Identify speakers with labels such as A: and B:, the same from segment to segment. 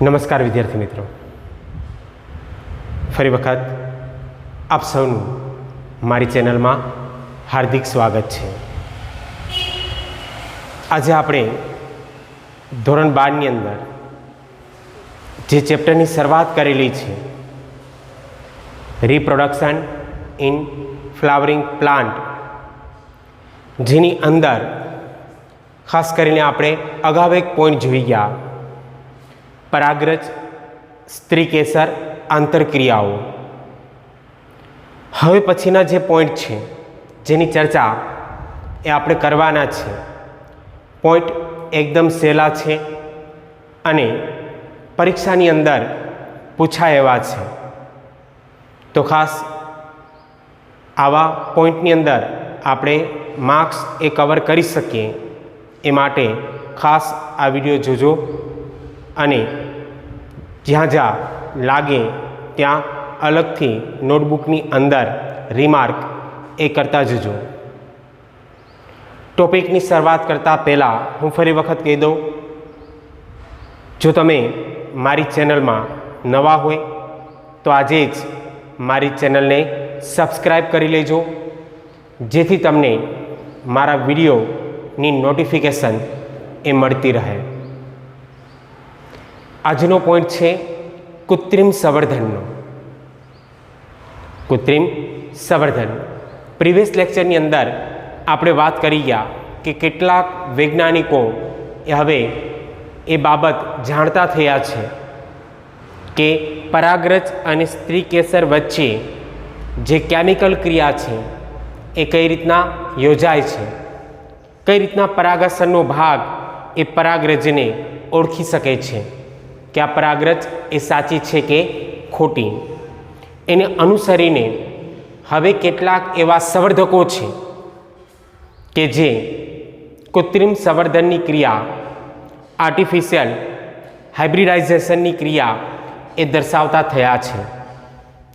A: નમસ્કાર વિદ્યાર્થી મિત્રો, ફરી વખત આપ સૌનું મારી ચેનલમાં હાર્દિક સ્વાગત છે। આજે આપણે ધોરણ 12ની અંદર જે ચેપ્ટરની શરૂઆત કરેલી છે, રિપ્રોડક્શન ઇન ફ્લાવરિંગ પ્લાન્ટ, જેની અંદર ખાસ કરીને આપણે અગાઉ એક પોઈન્ટ જોઈ ગયા, પરાગરજ, સ્ત્રીકેસર આંતરક્રિયાઓ। હવે પછીના જે પોઈન્ટ છે જેની ચર્ચા એ આપણે કરવાના છે, પોઈન્ટ એકદમ સહેલા છે અને પરીક્ષાની અંદર પૂછાય એવા છે, તો ખાસ આવા પોઈન્ટની અંદર આપણે માર્ક્સ એ કવર કરી શકીએ એ માટે ખાસ આ વિડીયો જોજો અને જ્યાં જ્યાં લાગે ત્યાં અલગથી નોટબુકની અંદર રિમાર્ક એ કરતા જજો। ટોપિકની શરૂઆત કરતાં પહેલાં હું ફરી વખત કહી દઉં, જો તમે મારી ચેનલમાં નવા હોય તો આજે જ મારી ચેનલને સબસ્ક્રાઈબ કરી લેજો, જેથી તમને મારા વિડીયોની નોટિફિકેશન એ મળતી રહે। આજનો પોઈન્ટ છે કૃત્રિમ સંવર્ધનનો। કૃત્રિમ સંવર્ધન પ્રીવિયસ લેક્ચરની અંદર આપણે વાત કરી ગયા કે કેટલાક વૈજ્ઞાનિકો હવે એ બાબત જાણતા થયા છે કે પરાગરજ અને સ્ત્રીકેસર વચ્ચે જે કેમિકલ ક્રિયા છે એ કઈ રીતના યોજાય છે, કઈ રીતના પરાગાશનનો ભાગ એ પરાગરજને ઓળખી શકે છે કે આ પરાગરજ એ સાચી છે કે ખોટી। એને અનુસરીને હવે કેટલાક એવા સંવર્ધકો છે કે જે કૃત્રિમ સંવર્ધનની ક્રિયા, આર્ટિફિશિયલ હાઇબ્રિડાઇઝેશનની ક્રિયા એ દર્શાવતા થયા છે।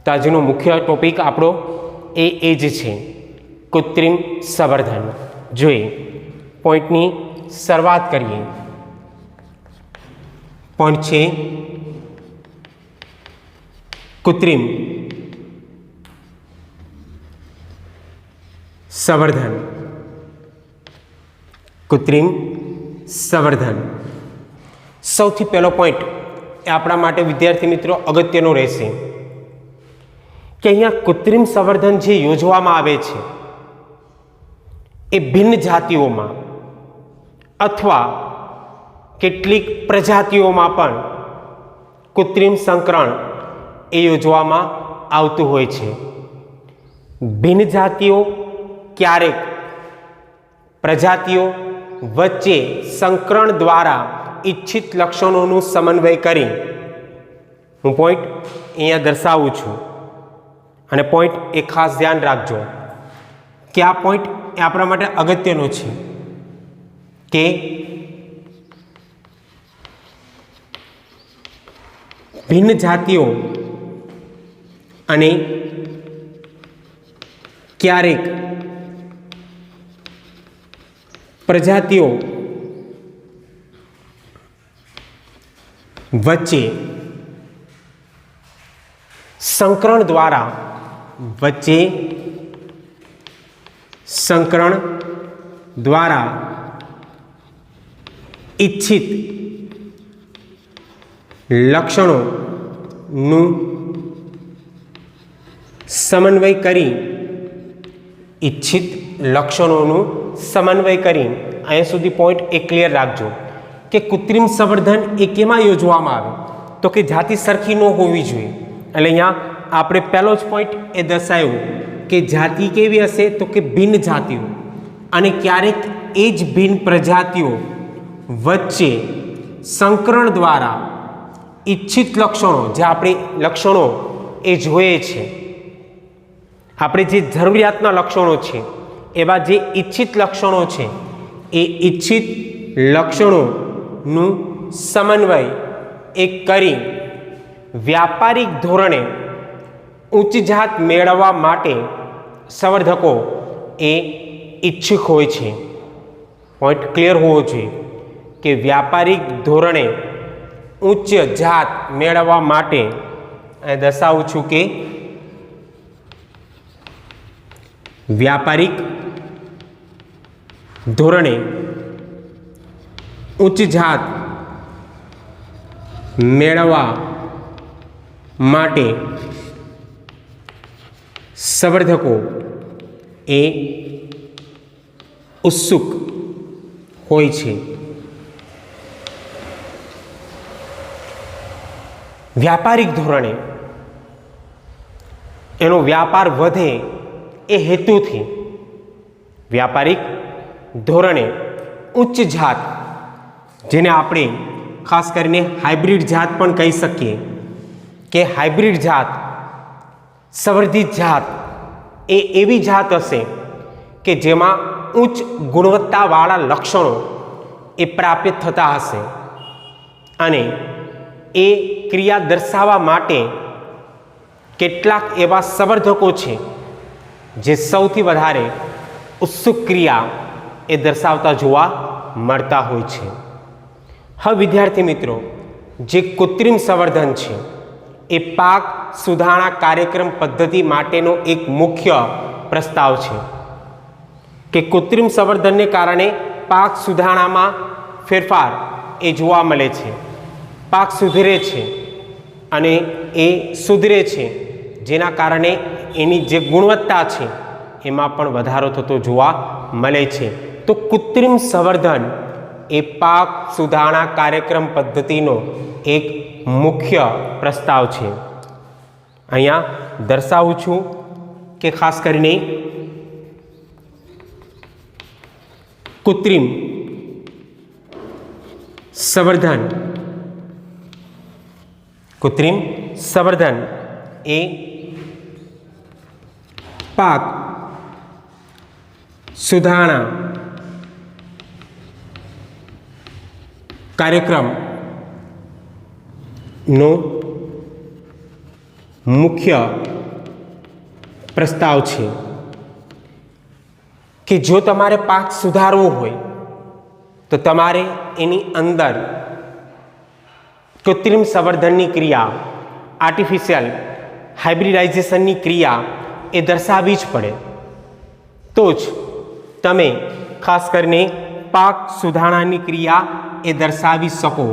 A: તો આજનો મુખ્ય ટોપિક આપણો એ જ છે, કૃત્રિમ સંવર્ધન। જોઈએ પોઈન્ટની શરૂઆત કરીએ। પોઈન્ટ છે કૃત્રિમ સંવર્ધન। કૃત્રિમ સંવર્ધન સૌથી પહેલો પોઈન્ટ એ આપણા માટે વિદ્યાર્થી મિત્રો અગત્યનો રહેશે કે અહીંયા કૃત્રિમ સંવર્ધન જે યોજવામાં આવે છે એ ભિન્ન જાતિઓમાં અથવા કેટલીક પ્રજાતિઓમાં પણ કૃત્રિમ સંકરણ એ યોજવામાં આવતું હોય છે। ભિન્ન જાતિઓ ક્યારેક પ્રજાતિઓ વચ્ચે સંકરણ દ્વારા ઈચ્છિત લક્ષણોનું સમન્વય કરી, હું પોઈન્ટ અહીંયા દર્શાવું છું અને પોઈન્ટ એ ખાસ ધ્યાન રાખજો કે આ પોઈન્ટ એ આપણા માટે અગત્યનો છે કે ભિન્ન જાતિઓ અને ક્યારેક પ્રજાતિઓ વચ્ચે સંકરણ દ્વારા ઈચ્છિત લક્ષણોનું સમન્વય કરી, અહીંયા સુધી પોઈન્ટ એ ક્લિયર રાખજો કે કૃત્રિમ સંવર્ધન એ કેમાં યોજવામાં આવે તો કે જાતિ સરખી ન હોવી જોઈએ। એટલે અહીંયા આપણે પહેલો જ પોઈન્ટ એ દર્શાવ્યું કે જાતિ કેવી હશે તો કે ભિન્ન જાતિઓ અને ક્યારેક એ જ ભિન્ન પ્રજાતિઓ વચ્ચે સંકરણ દ્વારા ઈચ્છિત લક્ષણો, જે આપણે લક્ષણો એ જોઈએ છે, આપણે જે જરૂરિયાતના લક્ષણો છે એવા જે ઈચ્છિત લક્ષણો છે એ ઈચ્છિત લક્ષણોનું સમન્વય એ કરી વ્યાપારિક ધોરણે ઉચ્ચ જાત મેળવવા માટે સંવર્ધકો એ ઈચ્છુક હોય છે। પોઈન્ટ ક્લિયર હોવો જોઈએ કે વ્યાપારિક ધોરણે ઉચ્ચ જાત મેળવવા માટે અહીં દર્શાવું છું કે વ્યાપારિક ધોરણે ઉચ્ચ જાત મેળવવા માટે સંવર્ધકો એ ઉત્સુક હોય છે. વ્યાપારિક ધોરણે એનો વ્યાપાર વધે એ હેતુથી વ્યાપારિક ધોરણે ઉચ્ચ જાત, જેને આપણે ખાસ કરીને હાઇબ્રિડ જાત પણ કહી શકીએ કે હાઇબ્રિડ જાત, સંવર્ધિત જાત એ એવી જાત હશે કે જેમાં ઉચ્ચ ગુણવત્તાવાળા લક્ષણો એ પ્રાપ્ત થતા હશે અને એ ક્રિયા દર્શાવવા માટે કેટલાક એવા સંવર્ધકો છે જે સૌથી વધારે ઉત્સુક ક્રિયા એ દર્શાવતા જોવા મળતા હોય છે. હવે વિદ્યાર્થી મિત્રો, જે કૃત્રિમ સંવર્ધન છે એ પાક સુધારણા કાર્યક્રમ પદ્ધતિ માટેનો એક મુખ્ય પ્રસ્તાવ છે કે કૃત્રિમ સંવર્ધનને કારણે પાક સુધારણામાં ફેરફાર એ જોવા મળે છે. પાક સુધરે છે અને એ સુધરે છે, જેના કારણે એની જે ગુણવત્તા છે એમાં પણ વધારો થતો જોવા મળે છે. તો કૃત્રિમ સંવર્ધન એ પાક સુધારણા કાર્યક્રમ પદ્ધતિનો એક મુખ્ય પ્રસ્તાવ છે. અહીંયા દર્શાવું છું કે ખાસ કરીને કૃત્રિમ સંવર્ધન એ પાક સુધારણા કાર્યક્રમનો મુખ્ય પ્રસ્તાવ છે કે જો તમારે પાક સુધારવો હોય તો તમારે એની અંદર કૃત્રિમ સંવર્ધનની ક્રિયા, આર્ટિફિશિયલ હાઇબ્રિડાઇઝેશનની ક્રિયા એ દર્શાવવી જ પડે, તો જ તમે ખાસ કરીને પાક સુધારણાની ક્રિયા એ દર્શાવી શકો.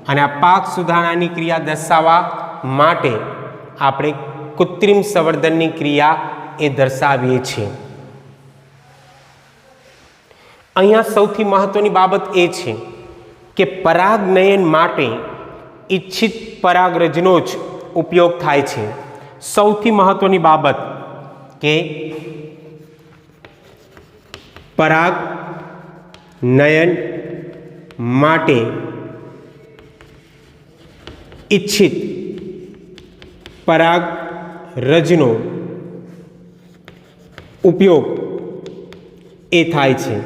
A: અને આ પાક સુધારણાની ક્રિયા દર્શાવવા માટે આપણે કૃત્રિમ સંવર્ધનની ક્રિયા એ દર્શાવીએ છીએ. અહીંયા સૌથી મહત્વની બાબત એ છે કે પરાગનયન માટે ઈચ્છિત પરાગરજનો જ ઉપયોગ થાય છે. સૌથી મહત્વની બાબત કે પરાગનયન માટે ઈચ્છિત પરાગરજનો ઉપયોગ એ થાય છે.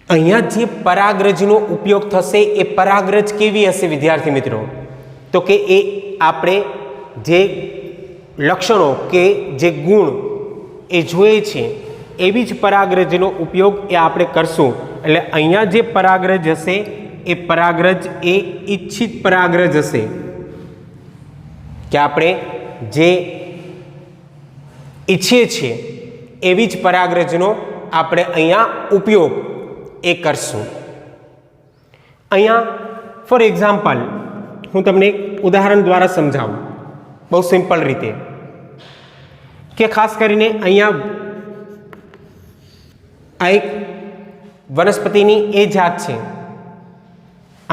A: અહીંયા જે પરાગરજનો ઉપયોગ થશે એ પરાગરજ કેવી હશે વિદ્યાર્થી મિત્રો? તો કે એ આપણે જે લક્ષણો કે જે ગુણ એ જોઈએ છે એવી જ પરાગરજનો ઉપયોગ એ આપણે કરશું. એટલે અહીંયા જે પરાગરજ હશે એ પરાગરજ એ ઈચ્છિત પરાગરજ હશે કે આપણે જે ઈચ્છીએ છીએ એવી જ પરાગરજનો આપણે અહીંયા ઉપયોગ એ કરશું. અહીંયા ફોર એક્ઝામ્પલ હું તમને એક ઉદાહરણ દ્વારા સમજાવું બહુ સિમ્પલ રીતે કે ખાસ કરીને અહીંયા આ એક વનસ્પતિની એ જાત છે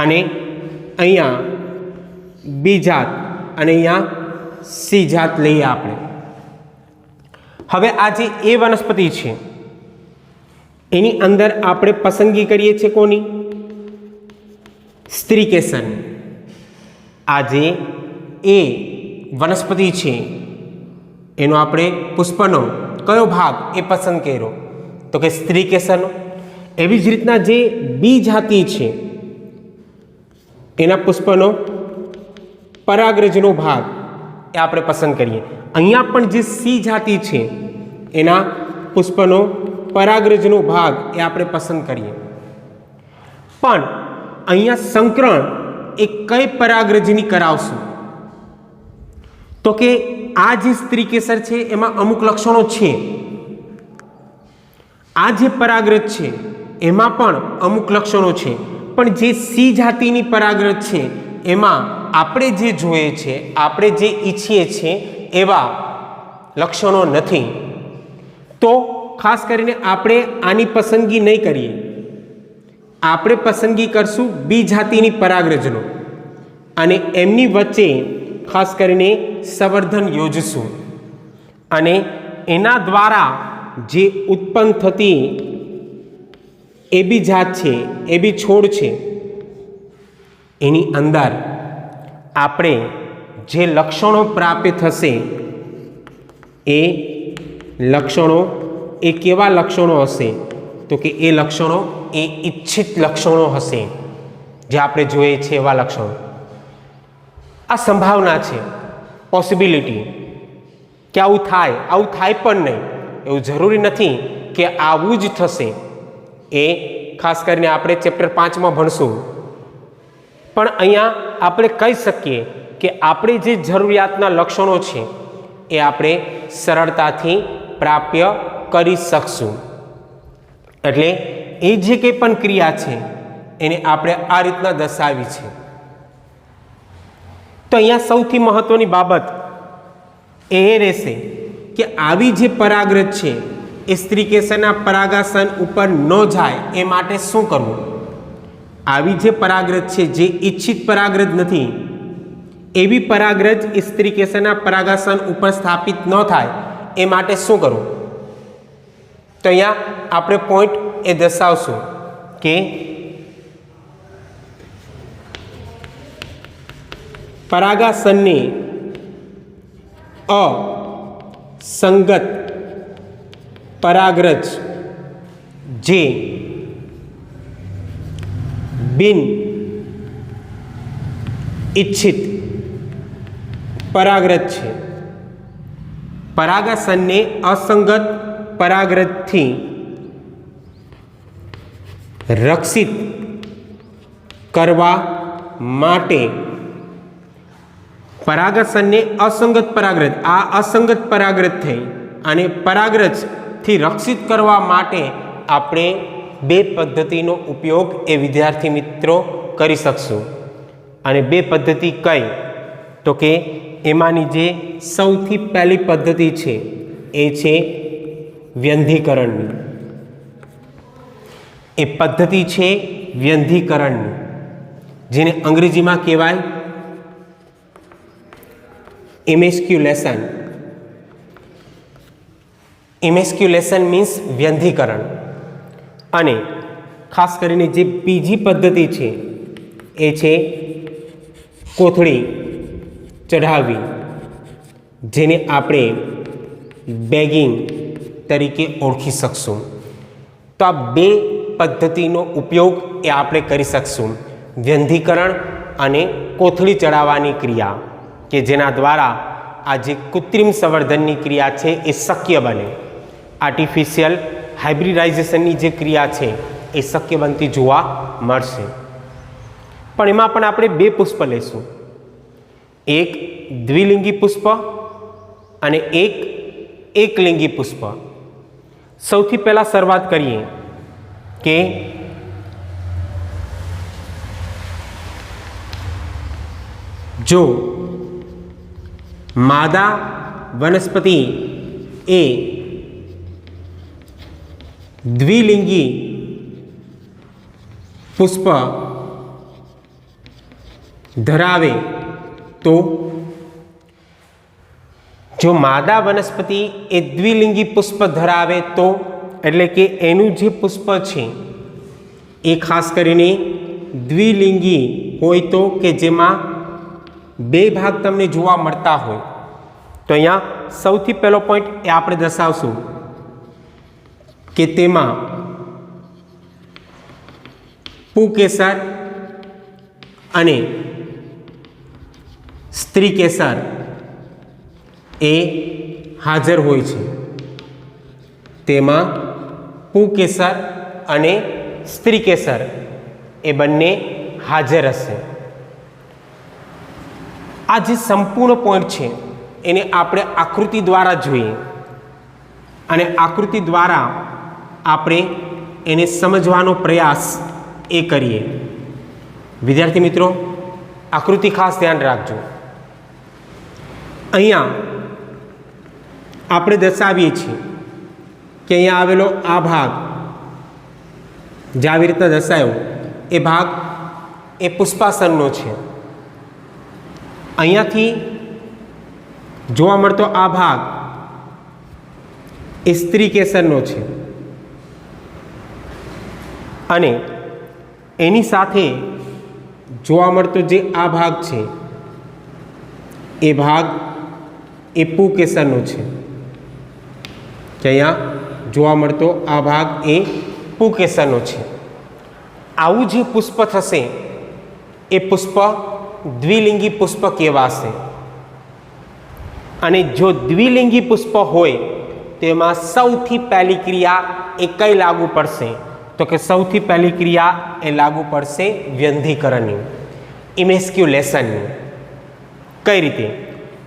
A: અને અહીંયા બી જાત અને અહીંયા સી જાત લઈએ આપણે. હવે આ જે એ વનસ્પતિ છે એની અંદર આપણે પસંદગી કરીએ છીએ કોની? સ્ત્રીકેસન. આ જે એ વનસ્પતિ છે એનો આપણે પુષ્પનો કયો ભાગ એ પસંદ કર્યો? તો કે સ્ત્રીકેસરનો. એવી જ રીતના જે બી જાતિ છે એના પુષ્પનો પરાગરજનો ભાગ એ આપણે પસંદ કરીએ. અહીંયા પણ જે સી જાતિ છે એના પુષ્પનો પરાગરજનો ભાગ એ આપણે પસંદ કરીએ. પણ અહીંયા સંકરણ એ કઈ પરાગરજની કરાવશું? તો કે આ જે સ્ત્રી કેસર છે એમાં અમુક લક્ષણો છે. આ જે પરાગરજ છે એમાં પણ અમુક લક્ષણો છે, પણ જે સી જાતિની પરાગરજ છે એમાં આપણે જે જોઈએ છે, આપણે જે ઈચ્છીએ છીએ એવા લક્ષણો નથી. તો ખાસ કરીને આપણે આની પસંદગી નહીં કરીએ, આપણે પસંદગી કરશું બી જાતિની પરાગરજનો અને એમની વચ્ચે ખાસ કરીને સંવર્ધન યોજશું અને એના દ્વારા જે ઉત્પન્ન થતી એ બી જાત છે, એ બી છોડ છે, એની અંદર આપણે જે લક્ષણો પ્રાપ્ત થશે એ લક્ષણો એ કેવા લક્ષણો હશે? તો કે એ લક્ષણો એ ઈચ્છિત લક્ષણો હશે, જે આપણે જોઈએ છે એવા લક્ષણો. આ સંભાવના છે, પોસિબિલિટી કે આવું થાય પણ નહીં. એવું જરૂરી નથી કે આવું જ થશે. એ ખાસ કરીને આપણે ચેપ્ટર 5માં ભણશું. પણ અહીંયા આપણે કહી શકીએ કે આપણે જે જરૂરિયાતના લક્ષણો છે એ આપણે સરળતાથી પ્રાપ્ય કરી શકશું. એટલે એ જે કંઈ પણ ક્રિયા છે એને આપણે આ રીતના દર્શાવી છે. તો અહીંયા સૌથી મહત્વની બાબત એ રહેશે કે આવી જે પરાગરજ છે એ સ્ત્રી કેસરના પરાગાસન ઉપર ન જાય એ માટે શું કરવું? આવી જે પરાગરજ છે જે ઈચ્છિત પરાગરજ નથી એવી પરાગરજ સ્ત્રી કેસરના પરાગાસન ઉપર સ્થાપિત ન થાય એ માટે શું કરવું? તો અહીંયા આપણે પોઈન્ટ એ દર્શાવશું કે પરાગાસનની અસંગત પરાગરજ જે બિન ઈચ્છિત પરાગરજ છે, પરાગાસનને અસંગત પરાગરજથી રક્ષિત કરવા માટે પરાગાસનને અસંગત પરાગરજ, આ અસંગત પરાગરજ થઈ અને પરાગરજથી રક્ષિત કરવા માટે આપણે બે પદ્ધતિનો ઉપયોગ એ વિદ્યાર્થી મિત્રો કરી શકશું. અને બે પદ્ધતિ કઈ? તો કે એમાંની જે સૌથી પહેલી પદ્ધતિ છે એ છે વ્યંધીકરણની. એ પદ્ધતિ છે વ્યંધીકરણની, જેને અંગ્રેજીમાં કહેવાય ઇમેસ્ક્યુલેશન. ઇમેસ્ક્યુલેશન મીન્સ વ્યંધીકરણ. અને ખાસ કરીને જે બીજી પદ્ધતિ છે એ છે કોથળી ચઢાવવી, જેને આપણે બેગિંગ તરીકે ઓળખી શકશું. તો આ બે પદ્ધતિનો ઉપયોગ એ આપણે કરી શકશું, વ્યંધીકરણ અને કોથળી ચડાવવાની ક્રિયા, કે જેના દ્વારા આ જે કૃત્રિમ સંવર્ધનની ક્રિયા છે એ શક્ય બને. આર્ટિફિશિયલ હાઇબ્રિડાઇઝેશનની જે ક્રિયા છે એ શક્ય બનતી જોવા મળશે. પણ એમાં પણ આપણે બે પુષ્પ લઈશું, એક દ્વિલિંગી પુષ્પ અને એક એકલિંગી પુષ્પ. સૌથી પહેલાં શરૂઆત કરીએ કે જો માદા વનસ્પતિ એ દ્વિલિંગી પુષ્પ ધરાવે તો, જો માદા વનસ્પતિ એ દ્વિલિંગી પુષ્પ ધરાવે તો, એટલે કે એનું જે પુષ્પ છે એ ખાસ કરીને દ્વિલિંગી હોય તો, કે જેમાં બે ભાગ તમને જોવા મળતા હોય. તો અહીંયા સૌથી પહેલો પોઈન્ટ એ આપણે દર્શાવશું કે તેમાં પુંકેસર અને સ્ત્રી કેસર એ હાજર હોય છે. તેમાં પુંકેસર અને સ્ત્રી કેસર એ બંને હાજર હશે. આ જે સંપૂર્ણ પોઈન્ટ છે એને આપણે આકૃતિ દ્વારા જોઈએ અને આકૃતિ દ્વારા આપણે એને સમજવાનો પ્રયાસ એ કરીએ. વિદ્યાર્થી મિત્રો, આકૃતિ ખાસ ધ્યાન રાખજો. અહીંયા આપણે દર્શાવીએ છીએ કે અહીંયા આવેલો આ ભાગ જે આવી રીતના દર્શાવ્યો એ ભાગ એ પુષ્પાસનનો છે. અહીંયાથી જોવા મળતો આ ભાગ એ સ્ત્રી કેસરનો છે અને એની સાથે જોવા મળતો જે આ ભાગ છે એ ભાગ એ પુકેસરનો છે. કે અહીંયા જોવા મળતો આ ભાગ એ પુકેસરનો છે. આવું જે પુષ્પ થશે એ પુષ્પ દ્વિલિંગી પુષ્પ કહેવાશે. અને જો દ્વિલિંગી પુષ્પ હોય તો એમાં સૌથી પહેલી ક્રિયા એ કઈ લાગુ પડશે? તો કે સૌથી પહેલી ક્રિયા એ લાગુ પડશે વ્યંધીકરણની, ઇમેસ્ક્યુલેશનની. કઈ રીતે?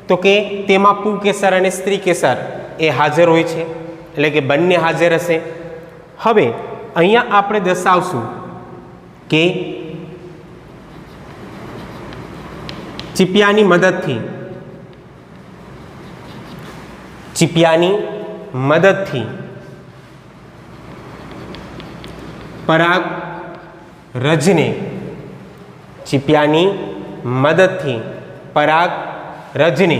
A: તો કે તેમાં પુકેસર અને સ્ત્રી કેસર એ હાજર હોય છે, એટલે કે બંને હાજર હશે. હવે અહીંયા આપણે દર્શાવશું કે ચીપિયાની મદદથી પરાગ રજને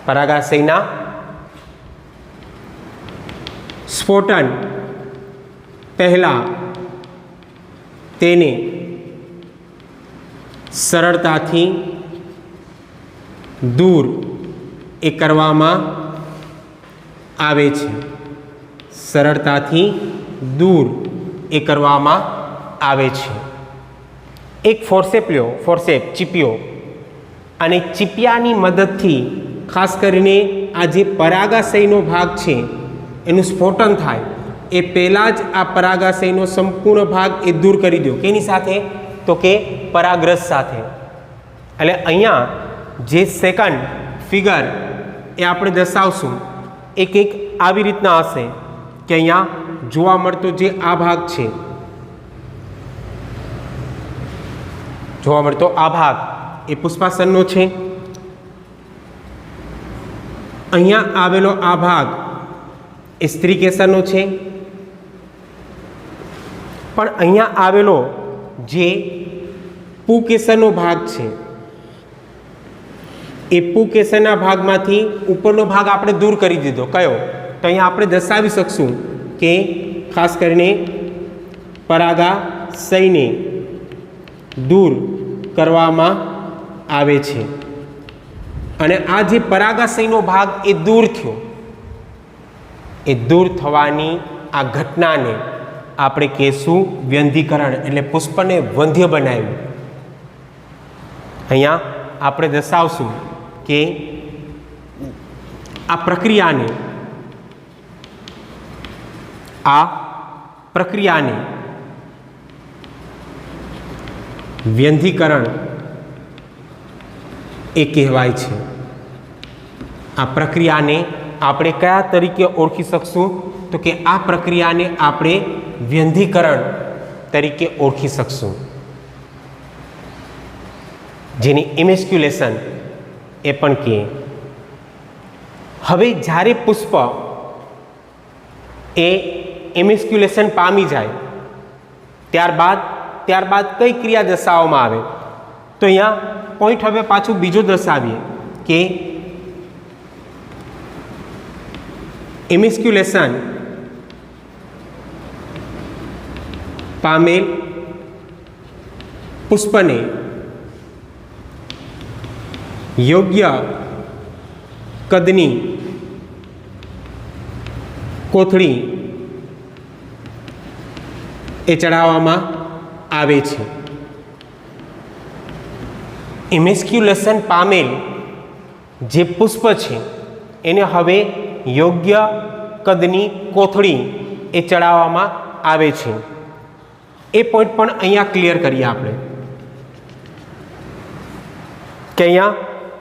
A: પરાગાશયના સ્ફોટન પહેલા તેને સરળતાથી દૂર એ કરવામાં આવે છે. એક ફોર્સેપ ચીપિયો અને ચીપિયાની મદદથી ખાસ કરીને આ જે પરાગાશયનો ભાગ છે એનું સ્ફોટન થાય એ પહેલાં જ આ પરાગાશયનો સંપૂર્ણ ભાગ એ દૂર કરી દો. કેની સાથે? તો કે પરાગરસ સાથે. એટલે અહીંયા જે સેકન્ડ ફિગર એ આપણે દર્શાવશું એક આવી રીતના હશે કે અહીંયા જોવા મળતો જે આ ભાગ છે, એ પુષ્પાસનનો છે. અહીંયા આવેલો આ ભાગ એ સ્ત્રી કેસરનો છે. પણ અહીંયા આવેલો જે પુકેસરનો ભાગ છે એ પુકેસરના ભાગમાંથી ઉપરનો ભાગ આપણે દૂર કરી દીધો. કયો? તો અહીંયા આપણે દર્શાવી શકશું કે ખાસ કરીને પરાગાશયને દૂર કરવામાં આવે છે. અને આ જે પરાગાશયનો ભાગ એ દૂર થયો, એ દૂર થવાની આ ઘટનાને આપણે કહેશું વ્યંધીકરણ, એટલે પુષ્પને વંધ્ય બનાવ્યું. અહીંયા આપણે દર્શાવશું કે આ પ્રક્રિયાને વ્યંધીકરણ એ કહેવાય છે. આ પ્રક્રિયાને આપણે કયા તરીકે ઓળખી શકશું? તો કે આ પ્રક્રિયાને આપણે વ્યંધીકરણ તરીકે ઓળખી શકશું, જેની ઇમેસ્ક્યુલેશન એ પણ કહે. હવે જ્યારે પુષ્પ એ ઇમેસ્ક્યુલેશન પામી જાય ત્યારબાદ કઈ ક્રિયા દર્શાવવામાં આવે? તો અહીંયા પોઈન્ટ હવે પાછું બીજો દર્શાવીએ કે ઇમેસ્ક્યુલેશન પામેલ પુષ્પને યોગ્ય કદની કોથળી એ ચડાવવામાં આવે છે. ઇમેસ્ક્યુલેશન પામેલ જે પુષ્પ છે એને હવે યોગ્ય કદની કોથળી એ ચડાવવામાં આવે છે। એ પોઈન્ટ પણ અહીંયા ક્લિયર કરીએ આપણે કે અહીંયા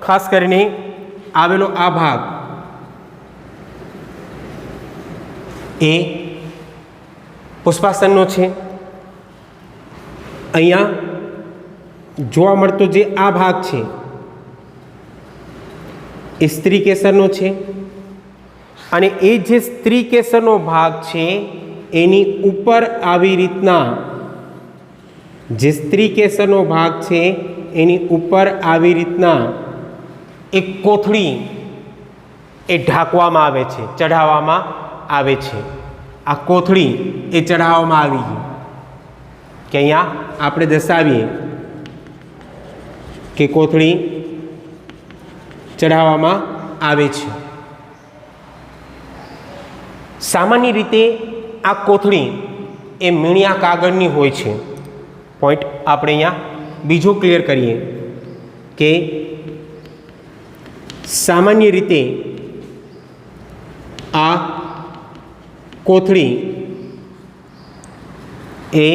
A: ખાસ કરીને આવેલો આ ભાગ એ પુષ્પાસનનો છે। અહીંયા જોવા મળતો જે આ ભાગ છે એ સ્ત્રી કેસરનો છે અને એ જે સ્ત્રી કેસરનો ભાગ છે એની ઉપર આવી રીતના જે સ્ત્રી કેસરનો ભાગ છે એની ઉપર આવી રીતના એક કોથળી એ ઢાંકવામાં આવે છે, ચઢાવવામાં આવે છે। આ કોથળી એ ચઢાવવામાં આવી ગઈ કે અહીંયા આપણે દર્શાવીએ કે કોથળી ચઢાવવામાં આવે છે। સામાન્ય રીતે આ કોથળી એ મીણિયા કાગળની હોય છે। પોઈન્ટ આપણે અહીંયા બીજો ક્લિયર કરીએ કે સામાન્ય રીતે આ કોથળી એ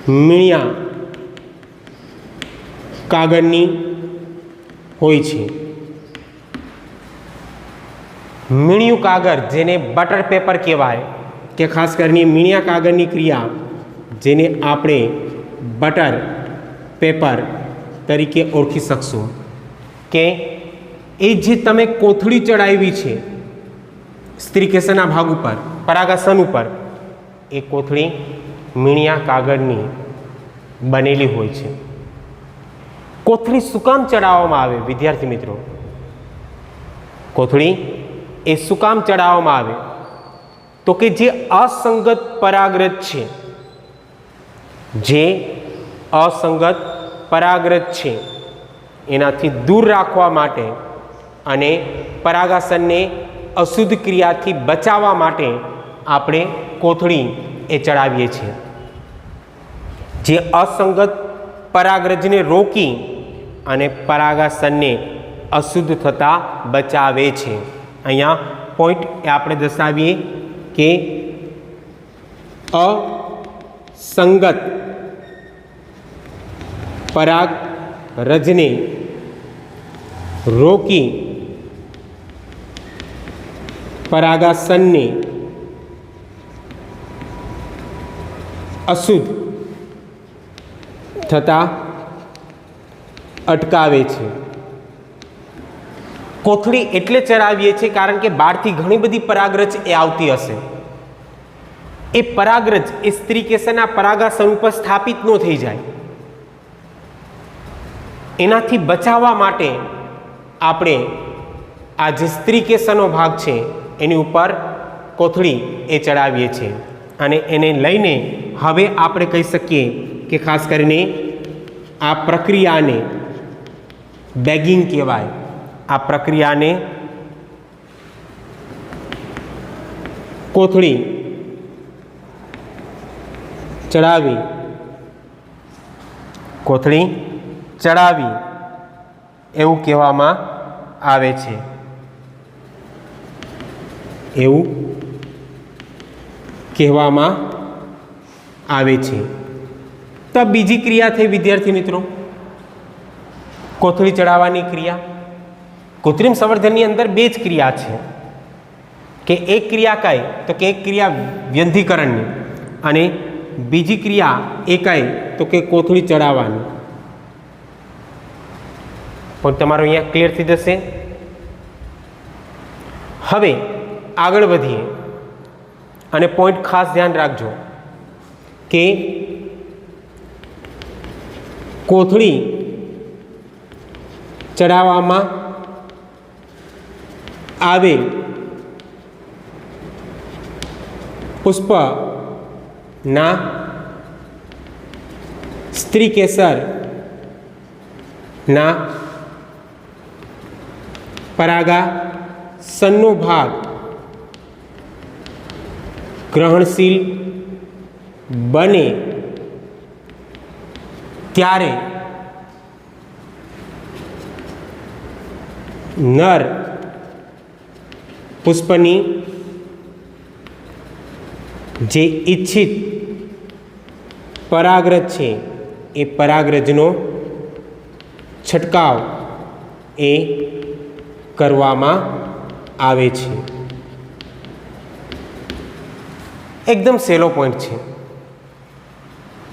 A: મીણિયા કાગળની હોય છે। મીણિયું કાગળ જેને બટર પેપર કહેવાય કે ખાસ કરીને મીણિયા કાગળની ક્રિયા જેને આપણે બટર પેપર તરીકે ઓળખી શકશું કે એ જે તમે કોથળી ચડાવી છે સ્ત્રી કેસરના ભાગ ઉપર પરાગાસન ઉપર એ કોથળી મીણિયા કાગળની બનેલી હોય છે। કોથળી શું કામ ચડાવવામાં આવે વિદ્યાર્થી મિત્રો? કોથળી એ શું કામ ચડાવવામાં આવે તો કે જે અસંગત પરાગરજ છે, જે અસંગત પરાગરજ છે એનાથી દૂર રાખવા માટે અને પરાગાસનને અશુદ્ધ ક્રિયાથી બચાવવા માટે આપણે કોથળી એ ચડાવીએ છીએ, જે અસંગત પરાગરજને રોકી અને પરાગાસનને અશુદ્ધ થતાં બચાવે છે। અહીંયા પોઈન્ટ એ આપણે દર્શાવીએ કે અસંગત પરાગરજને રોકી પરાગાસનને અશુદ્ધ થતાં અટકાવે છે। કોથળી એટલે ચડાવીએ છીએ કારણ કે બહારથી ઘણી બધી પરાગરજ એ આવતી હશે, એ પરાગરજ એ સ્ત્રી કેસરના પરાગાસન ઉપર સ્થાપિત ન થઈ જાય, એનાથી બચાવવા માટે આપણે આ જે સ્ત્રી કેસરનો ભાગ છે એની ઉપર કોથળી એ ચડાવીએ છીએ અને એને લઈને હવે આપણે કહી શકીએ કે ખાસ કરીને આ પ્રક્રિયાને બેગિંગ કહેવાય। આ પ્રક્રિયાને કોથળી ચડાવી એવું કહેવામાં આવે છે, એવું કહેવામાં આવે છે। તો બીજી ક્રિયા થઈ વિદ્યાર્થી મિત્રો, કોથળી ચડાવવાની ક્રિયા। કૃત્રિમ સંવર્ધનની અંદર બે જ ક્રિયા છે કે એક ક્રિયા કઈ તો કે એક ક્રિયા વ્યંધીકરણની અને બીજી ક્રિયા એ કઈ તો કે કોથળી ચડાવવાની। પણ તમારું અહીંયા ક્લિયર થઈ જશે। હવે આગળ વધીએ અને પોઈન્ટ ખાસ ધ્યાન રાખજો કે કોથળી ચડાવવામાં આવેલ પુષ્પના સ્ત્રી કેસરના પરાગાસનનો ભાગ ગ્રહણશીલ બને ત્યારે નર પુષ્પની જે ઈચ્છિત પરાગરજ છે એ પરાગરજનો છંટકાવ એ કરવામાં આવે છે. એકદમ સહેલો પોઈન્ટ છે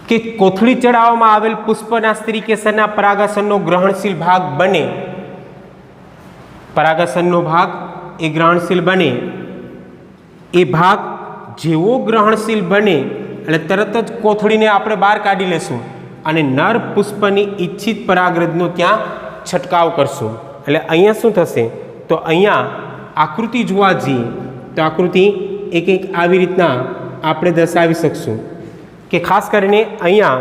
A: કે કોથળી ચડાવવામાં આવેલ પુષ્પના સ્ત્રી કેસરના પરાગાસનનો ગ્રહણશીલ ભાગ બને, પરાગાસનનો ભાગ એ ગ્રહણશીલ બને, એ ભાગ જેવો ગ્રહણશીલ બને એટલે તરત જ કોથળીને આપણે બહાર કાઢી લેશું અને નર પુષ્પની ઈચ્છિત પરાગરજનો ત્યાં છંટકાવ કરશું. એટલે અહીંયા શું થશે તો અહીંયા આકૃતિ જોવા જઈએ તો આકૃતિ એક એક આવી રીતના આપણે દર્શાવી શકશું કે ખાસ કરીને અહીંયા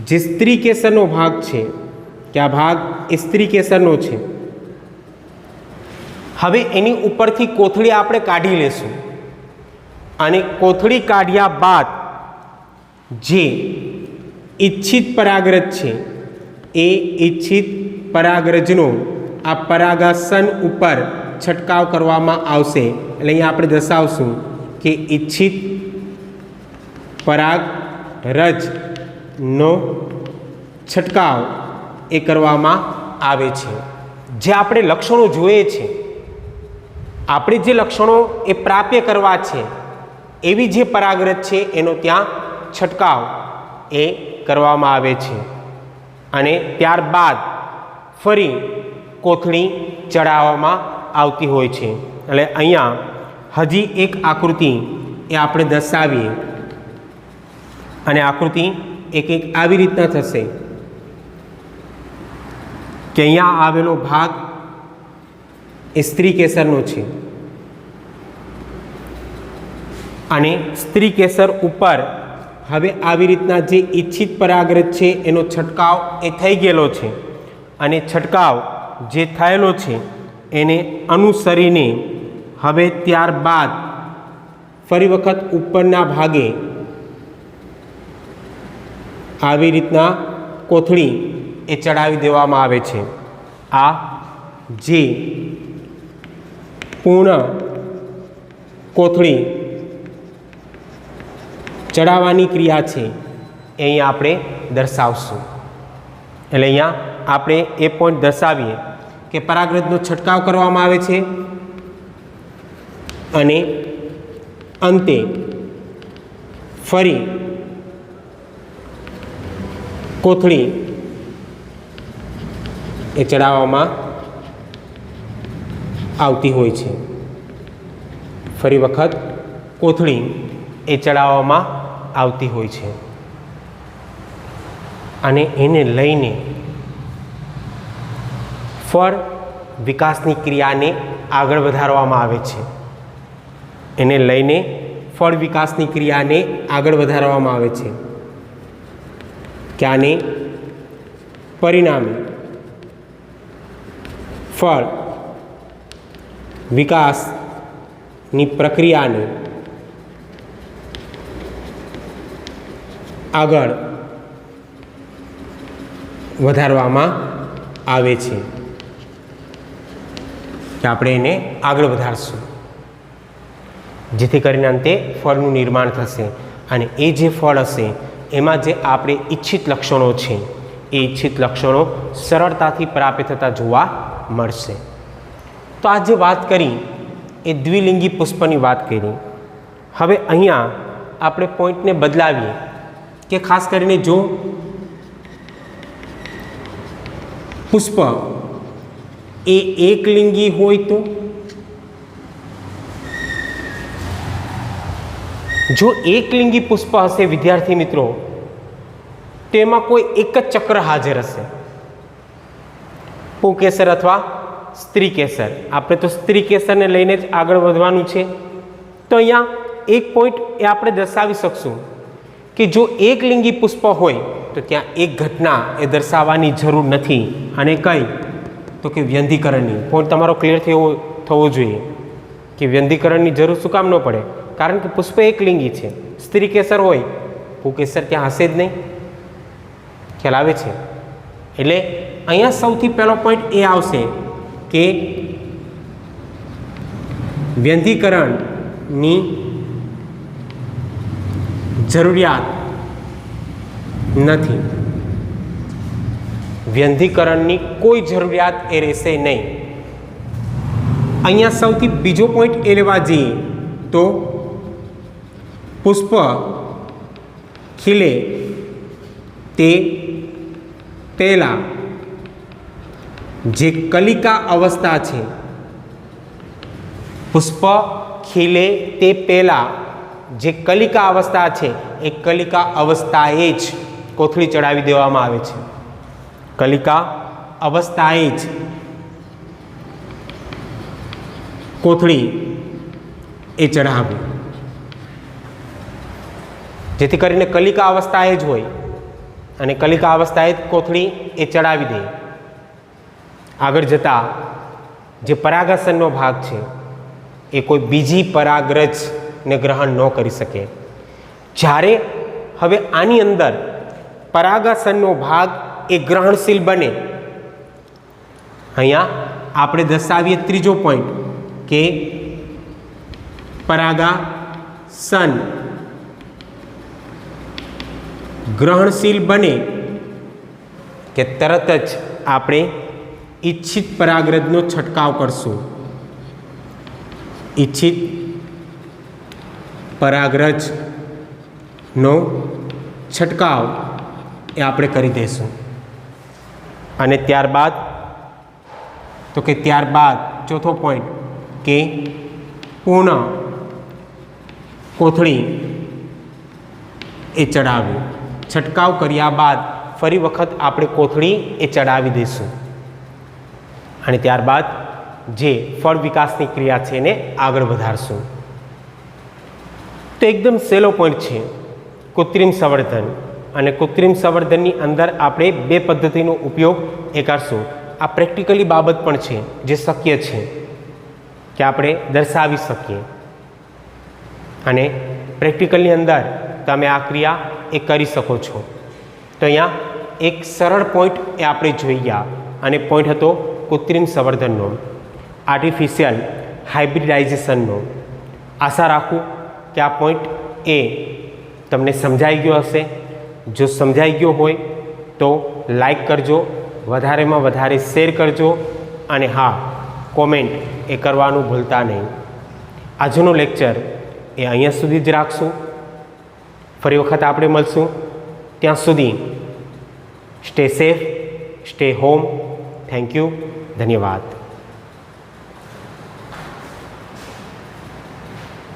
A: જે સ્ત્રી કેસરનો ભાગ છે કે આ ભાગ એ સ્ત્રી કેસરનો છે. હવે એની ઉપરથી કોથળી આપણે કાઢી લેશું અને કોથળી કાઢ્યા બાદ જે ઈચ્છિત પરાગરજ છે એ ઈચ્છિત પરાગરજનો આ પરાગાસન ઉપર છંટકાવ કરવામાં આવશે. એટલે અહીંયા આપણે દર્શાવશું કે ઈચ્છિત પરાગરજનો છંટકાવ એ કરવામાં આવે છે. જે આપણે લક્ષણો જોઈએ છે, આપણે જે લક્ષણો એ પ્રાપ્ય કરવા છે એવી જે પરાગરજ છે એનો ત્યાં છંટકાવ એ કરવામાં આવે છે અને ત્યારબાદ ફરી કોથળી ચડાવવામાં આવતી હોય છે. એટલે અહીંયા હજી એક આકૃતિ એ આપણે દર્શાવીએ અને આકૃતિ એક એક આવી રીતના થશે કે અહીંયા આવેલો ભાગ એ સ્ત્રી કેસરનો છે અને સ્ત્રી કેસર ઉપર હવે આવી રીતના જે ઈચ્છિત પરાગરજ છે એનો છંટકાવ એ થઈ ગયેલો છે અને છંટકાવ જે થયેલો છે એને અનુસરીને હવે ત્યારબાદ ફરી વખત ઉપરના ભાગે આવી રીતના કોથળી એ ચડાવી દેવામાં આવે છે. આ જે પૂર્ણ કોથળી ચડાવવાની ક્રિયા છે એ અહીંયા આપણે દર્શાવશું. એટલે અહીંયા આપણે એ પોઈન્ટ દર્શાવીએ કે પરાગરજનો છંટકાવ કરવામાં આવે છે અને અંતે ફરી કોથળી એ ચડાવવામાં આવતી હોય છે. ફરી વખત કોથળી એ ચડાવવામાં આવતી હોય છે અને એને લઈને ફળ વિકાસની ક્રિયાને આગળ વધારવામાં આવે છે. એને લઈને ફળ વિકાસની ક્રિયાને આગળ વધારવામાં આવે છે કે આને પરિણામે ફળ વિકાસની પ્રક્રિયાને આગળ વધારવામાં આવે છે કે આપણે એને આગળ વધારશું જેથી કરીને અંતે ફળનું નિર્માણ થશે અને એ જે ફળ હશે એમાં જે આપણે ઈચ્છિત લક્ષણો છે એ ઈચ્છિત લક્ષણો સરળતાથી પ્રાપ્ત થતા જોવા મળશે. તો આ જે વાત કરી એ દ્વિલિંગી પુષ્પની વાત કરી. હવે અહીંયા આપણે પોઈન્ટને બદલાવીએ કે ખાસ કરીને જો પુષ્પ એ એકલિંગી હોય તો, જો એકલિંગી પુષ્પ હશે વિદ્યાર્થી મિત્રો તેમાં કોઈ એક જ ચક્ર હાજર હશે, પુંકેસર અથવા સ્ત્રી કેસર. આપણે તો સ્ત્રી કેસરને લઈને જ આગળ વધવાનું છે. તો અહીંયા એક પોઈન્ટ એ આપણે દર્શાવી શકશું કે જો એકલિંગી પુષ્પ હોય તો ત્યાં એક ઘટના એ દર્શાવવાની જરૂર નથી. અને કઈ તો કે વ્યંધીકરણની. પોઈન્ટ તમારો ક્લિયર થવો જોઈએ કે વ્યંધીકરણની જરૂર શું કામ ન પડે, કારણ કે પુષ્પ એકલિંગી છે. સ્ત્રી કેસર હોય પુંકેસર ત્યાં હશે જ નહીં. ખ્યાલ આવે છે? એટલે અહીંયા સૌથી પહેલો પોઈન્ટ એ આવશે કે વ્યંધીકરણની જરૂરિયાત નથી. વ્યંધીકરણની કોઈ જરૂરિયાત એ રહેશે નહીં. અહીંયા સૌથી બીજો પોઈન્ટ એ લેવા જઈએ તો પુષ્પ ખીલે તે પહેલાં જે કલિકા અવસ્થા છે, પુષ્પ ખીલે તે પહેલાં જે કલિકા અવસ્થા છે એ કલિકા અવસ્થાએ જ કોથળી ચડાવી દેવામાં આવે છે. કલિકા અવસ્થાએ જ કોથળી એ ચડાવવી, જેથી કરીને કલિકા અવસ્થાએ જ હોય અને કલિકા અવસ્થાએ જ કોથળી એ ચડાવી દે. આગળ જતાં જે પરાગાસનનો ભાગ છે એ કોઈ બીજી પરાગરજને ગ્રહણ ન કરી શકે. જ્યારે હવે આની અંદર પરાગાસનનો ભાગ એ ગ્રહણશીલ બને, અહીંયા આપણે દર્શાવીએ ત્રીજો પોઈન્ટ કે પરાગાસન ગ્રહણશીલ બને કે તરત જ આપણે ઈચ્છિત પરાગરજનો છંટકાવ કરશું. ઈચ્છિત પરાગરજનો છંટકાવ એ આપણે કરી દઈશું. અને ત્યારબાદ તો કે ત્યારબાદ ચોથો પોઈન્ટ કે પૂર્ણ કોથળી એ ચડાવવી. છંટકાવ કર્યા બાદ ફરી વખત આપણે કોથળી એ ચડાવી દઈશું અને ત્યારબાદ જે ફળ વિકાસની ક્રિયા છે એને આગળ વધારશું. તો એકદમ સહેલો પોઈન્ટ છે કૃત્રિમ સંવર્ધન. અને કૃત્રિમ સંવર્ધનની અંદર આપણે બે પદ્ધતિનો ઉપયોગ એ કરશું. આ પ્રેક્ટિકલી બાબત પણ છે જે શક્ય છે કે આપણે દર્શાવી શકીએ અને પ્રેક્ટિકલની અંદર તમે આ ક્રિયા એ કરી શકો છો. તો અહીંયા એક સરળ પોઈન્ટ એ આપણે જોઈ ગયા અને પોઈન્ટ હતો કૃત્રિમ સંવર્ધનનો, આર્ટિફિશિયલ હાઇબ્રિડાઇઝેશનનો. આશા રાખું કે આ પોઈન્ટ એ તમને સમજાઈ ગયો હશે. જો સમજાઈ ગયો હોય તો લાઈક કરજો, વધારેમાં વધારે શેર કરજો અને હા, કોમેન્ટ એ કરવાનું ભૂલતા નહીં. આજનો લેક્ચર એ અહીંયા સુધી જ રાખશું. ફરી વખત આપણે મળશું. ત્યાં સુધી stay safe, stay home. Thank you. ધન્યવાદ.